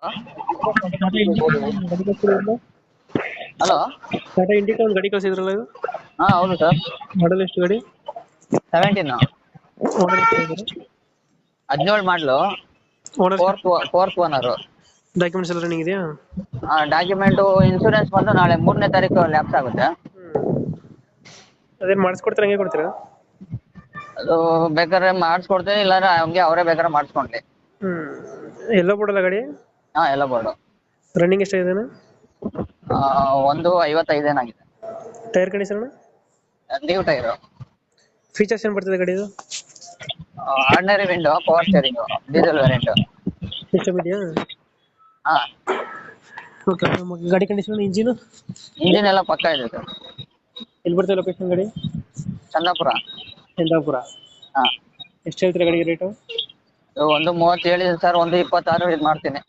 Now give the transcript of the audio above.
Tata Indica ಗಾಡಿ ಕಳಿಸಿದ್ರಲ್ಲ, hello. Tata Indica ಒಂದು ಗಾಡಿ ಕಳಿಸಿದ್ರಲ್ಲ ಇದು, ಹಾ ಹೌದು ಸರ್. ಮಾಡಲ್ ಎಷ್ಟು ಗಾಡಿ? 17 ಓನರ್ ಎಷ್ಟು? 17 ಮಾಡ್ಲು. Owner fourth owner. ಡಾಕ್ಯುಮೆಂಟ್ಸ್ ಎಲ್ಲ ರನ್ನಿಂಗ್ ಇದೆಯಾ? ಡಾಕ್ಯುಮೆಂಟು ಇನ್ಸೂರೆನ್ಸ್ ಬಂದು ನಾಳೆ 3ನೇ ತಾರೀಕು ಲ್ಯಾಪ್ಸ್ ಆಗುತ್ತೆ. ಅದೇನು ಮಾಡಿಸ್ಕೊಡ್ತೀರಾ, ಹಂಗೆ ಕೊಡ್ತೀರಾ? ಅದು ಬೇಕಾದ್ರೆ ಮಾಡಿಸ್ಕೊಡ್ತೀನಿ, ಇಲ್ಲಾಂದ್ರೆ ಹಂಗೆ ಅವರೇ ಬೇಕಾದ್ರೆ ಮಾಡಿಸ್ಕೊಂಡ್ಲಿ. ಎಲ್ಲ ಬೋರ್ಡಲ್ಲ ಗಾಡಿ? ಹಾ ಎಲ್ಲ ಬೋರ್ಡು. ರನ್ನಿಂಗ್ ಎಷ್ಟಾಗಿದೆ? 1:55 ಏನಾಗಿದೆ. Tyre condition? New tyre. Features ಏನು ಬರ್ತದೆ ಗಾಡಿದು? Ordinary window, power steering, diesel variant. System ಇದೆಯಾ? ಹಾ. ಓಕೆ. ಗಾಡಿ ಕಂಡೀಷನ್, ಇಂಜಿನ್ ಇಂಜಿನ್ ಎಲ್ಲ ಪಕ್ಕ ಇದೆ ಸರ್. ಎಲ್ಲಿ ಬರ್ತದೆ ಲೊಕೇಶನ್ ಗಾಡಿ? ಚಂದಾಪುರ. ಚಂದಾಪುರ. ಹಾ. ಎಷ್ಟು ಹೇಳ್ತೀರಾ ಗಾಡಿಗೆ ರೇಟು? 1:30 ಹೇಳಿದೆ ಸರ್, 1:26 ಇದು ಮಾಡ್ತೀನಿ.